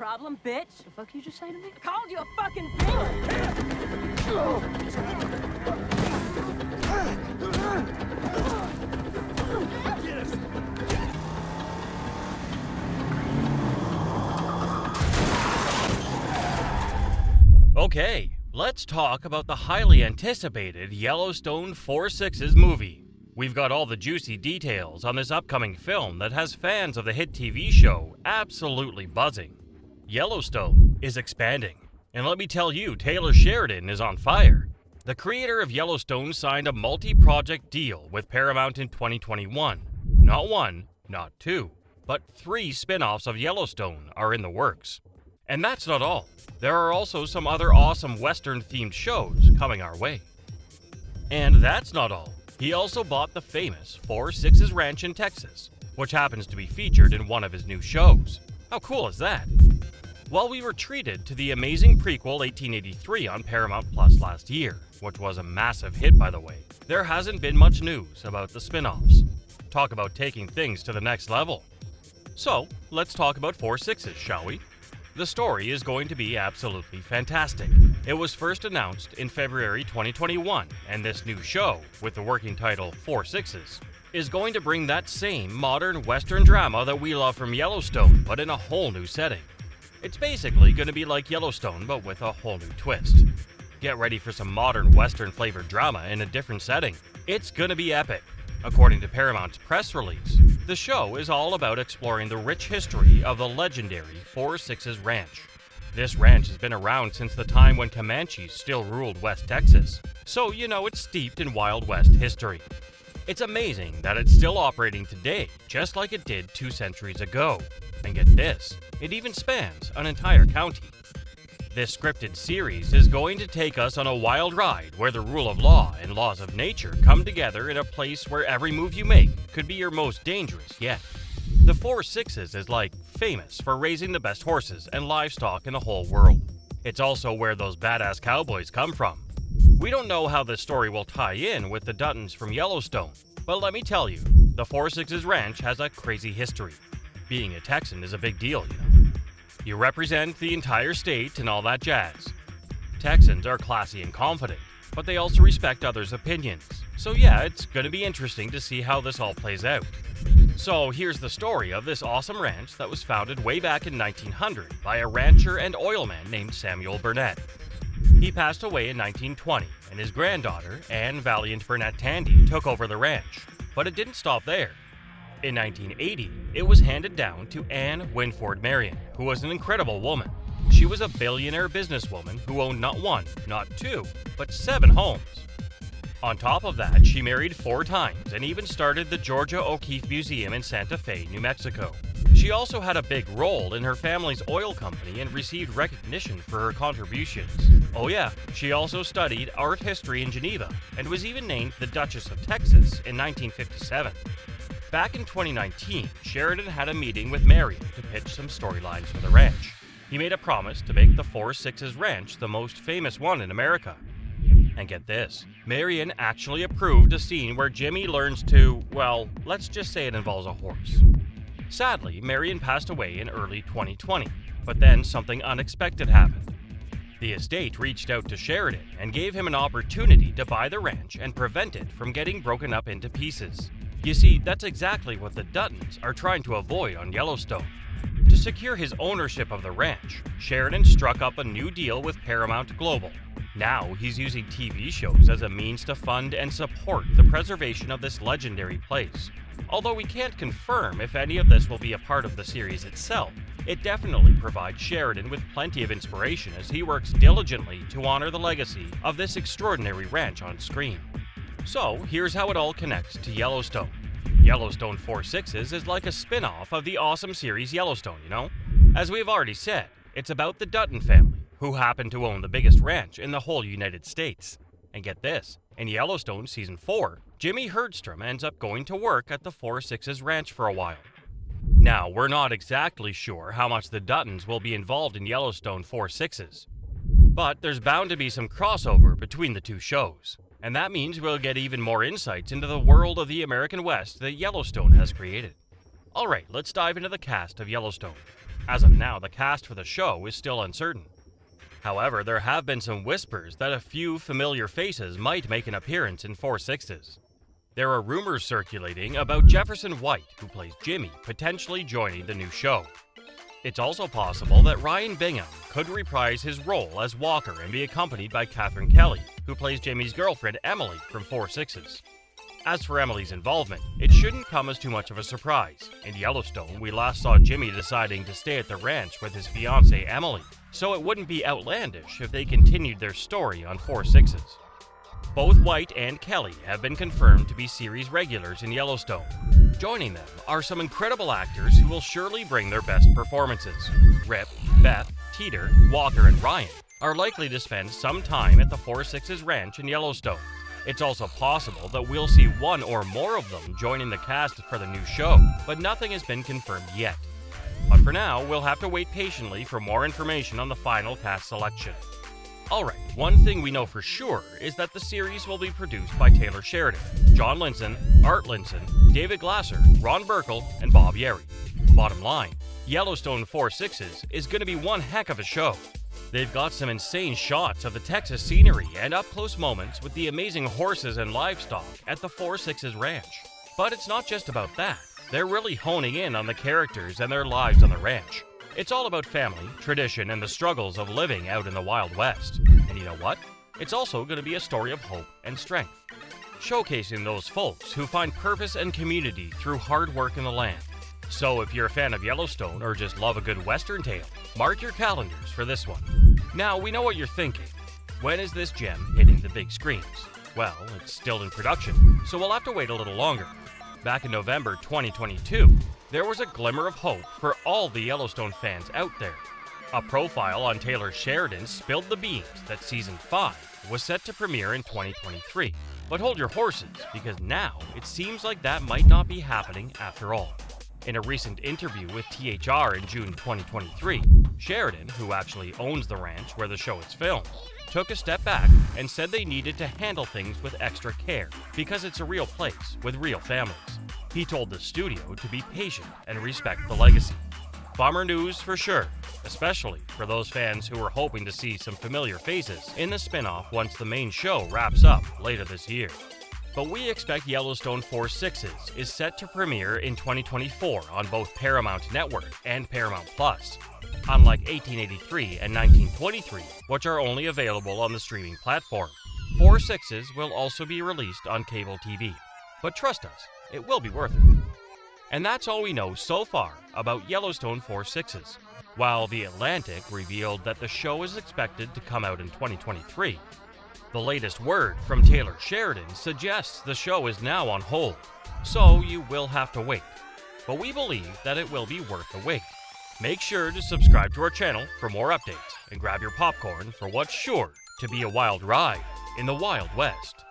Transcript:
problem, bitch? The fuck you just say to me? I called you a fucking bitch! Okay, let's talk about the highly anticipated Yellowstone 4/6's movie. We've got all the juicy details on this upcoming film that has fans of the hit TV show absolutely buzzing. Yellowstone is expanding, and let me tell you, Taylor Sheridan is on fire. The creator of Yellowstone signed a multi-project deal with Paramount in 2021. Not one, not two, but 3 spin-offs of Yellowstone are in the works. And that's not all. There are also some other awesome Western-themed shows coming our way. And that's not all. He also bought the famous 4/6's ranch in Texas, which happens to be featured in one of his new shows. How cool is that? While we were treated to the amazing prequel 1883 on Paramount Plus last year, which was a massive hit by the way, there hasn't been much news about the spin-offs. Talk about taking things to the next level. So, let's talk about 4/6's, shall we? The story is going to be absolutely fantastic. It was first announced in February 2021, and this new show, with the working title 4/6's, is going to bring that same modern Western drama that we love from Yellowstone, but in a whole new setting. It's basically going to be like Yellowstone, but with a whole new twist. Get ready for some modern Western-flavored drama in a different setting. It's going to be epic. According to Paramount's press release, the show is all about exploring the rich history of the legendary 4/6's ranch. This ranch has been around since the time when Comanches still ruled West Texas, so you know it's steeped in Wild West history. It's amazing that it's still operating today, just like it did 2 centuries ago. And get this, it even spans an entire county. This scripted series is going to take us on a wild ride where the rule of law and laws of nature come together in a place where every move you make could be your most dangerous yet. The 4/6's is like famous for raising the best horses and livestock in the whole world. It's also where those badass cowboys come from. We don't know how this story will tie in with the Duttons from Yellowstone, but let me tell you, the 4/6's ranch has a crazy history. Being a Texan is a big deal, you know. You represent the entire state and all that jazz. Texans are classy and confident, but they also respect others' opinions. So yeah, it's going to be interesting to see how this all plays out. So here's the story of this awesome ranch that was founded way back in 1900 by a rancher and oilman named Samuel Burnett. He passed away in 1920, and his granddaughter, Anne Valiant Burnett Tandy, took over the ranch. But it didn't stop there. In 1980, it was handed down to Anne Winford Marian, who was an incredible woman. She was a billionaire businesswoman who owned not 1, not 2, but 7 homes. On top of that, she married 4 times and even started the Georgia O'Keeffe Museum in Santa Fe, New Mexico. She also had a big role in her family's oil company and received recognition for her contributions. Oh yeah, she also studied art history in Geneva and was even named the Duchess of Texas in 1957. Back in 2019, Sheridan had a meeting with Marian to pitch some storylines for the ranch. He made a promise to make the 4/6's ranch the most famous one in America. And get this, Marian actually approved a scene where Jimmy learns to, well, let's just say it involves a horse. Sadly, Marian passed away in early 2020, but then something unexpected happened. The estate reached out to Sheridan and gave him an opportunity to buy the ranch and prevent it from getting broken up into pieces. You see, that's exactly what the Duttons are trying to avoid on Yellowstone. To secure his ownership of the ranch, Sheridan struck up a new deal with Paramount Global. Now he's using TV shows as a means to fund and support the preservation of this legendary place. Although we can't confirm if any of this will be a part of the series itself, it definitely provides Sheridan with plenty of inspiration as he works diligently to honor the legacy of this extraordinary ranch on screen. So, here's how it all connects to Yellowstone. Yellowstone 4/6's is like a spin-off of the awesome series Yellowstone, you know? As we've already said, it's about the Dutton family, who happen to own the biggest ranch in the whole United States. And get this, in Yellowstone Season 4, Jimmy Herdstrom ends up going to work at the 4/6's ranch for a while. Now, we're not exactly sure how much the Duttons will be involved in Yellowstone 4/6's, but there's bound to be some crossover between the 2 shows. And that means we'll get even more insights into the world of the American West that Yellowstone has created. Alright, let's dive into the cast of Yellowstone. As of now, the cast for the show is still uncertain. However, there have been some whispers that a few familiar faces might make an appearance in 4/6's. There are rumors circulating about Jefferson White, who plays Jimmy, potentially joining the new show. It's also possible that Ryan Bingham could reprise his role as Walker and be accompanied by Catherine Kelly, who plays Jimmy's girlfriend Emily from 4/6's. As for Emily's involvement, it shouldn't come as too much of a surprise. In Yellowstone, we last saw Jimmy deciding to stay at the ranch with his fiancée Emily, so it wouldn't be outlandish if they continued their story on 4/6's. Both White and Kelly have been confirmed to be series regulars in Yellowstone. Joining them are some incredible actors who will surely bring their best performances. Rip, Beth, Teeter, Walker, and Ryan are likely to spend some time at the 4/6's ranch in Yellowstone. It's also possible that we'll see one or more of them joining the cast for the new show, but nothing has been confirmed yet. But for now, we'll have to wait patiently for more information on the final cast selection. Alright, one thing we know for sure is that the series will be produced by Taylor Sheridan, John Linson, Art Linson, David Glasser, Ron Burkle, and Bob Yerry. Bottom line, Yellowstone 4/6's is going to be one heck of a show. They've got some insane shots of the Texas scenery and up-close moments with the amazing horses and livestock at the 4/6's ranch. But it's not just about that. They're really honing in on the characters and their lives on the ranch. It's all about family, tradition, and the struggles of living out in the Wild West. And you know what? It's also going to be a story of hope and strength, showcasing those folks who find purpose and community through hard work in the land. So if you're a fan of Yellowstone or just love a good Western tale, mark your calendars for this one. Now, we know what you're thinking. When is this gem hitting the big screens? Well, it's still in production, so we'll have to wait a little longer. Back in November 2022, there was a glimmer of hope for all the Yellowstone fans out there. A profile on Taylor Sheridan spilled the beans that Season 5 was set to premiere in 2023. But hold your horses, because now it seems like that might not be happening after all. In a recent interview with THR in June 2023, Sheridan, who actually owns the ranch where the show is filmed, took a step back and said they needed to handle things with extra care because it's a real place with real families. He told the studio to be patient and respect the legacy. Bummer news for sure, especially for those fans who were hoping to see some familiar faces in the spin-off once the main show wraps up later this year. But we expect Yellowstone 4/6's is set to premiere in 2024 on both Paramount Network and Paramount Plus, unlike 1883 and 1923, which are only available on the streaming platform. 4/6's will also be released on cable TV, but trust us, it will be worth it. And that's all we know so far about Yellowstone 4/6's. While The Atlantic revealed that the show is expected to come out in 2023, the latest word from Taylor Sheridan suggests the show is now on hold, so you will have to wait. But we believe that it will be worth the wait. Make sure to subscribe to our channel for more updates and grab your popcorn for what's sure to be a wild ride in the Wild West.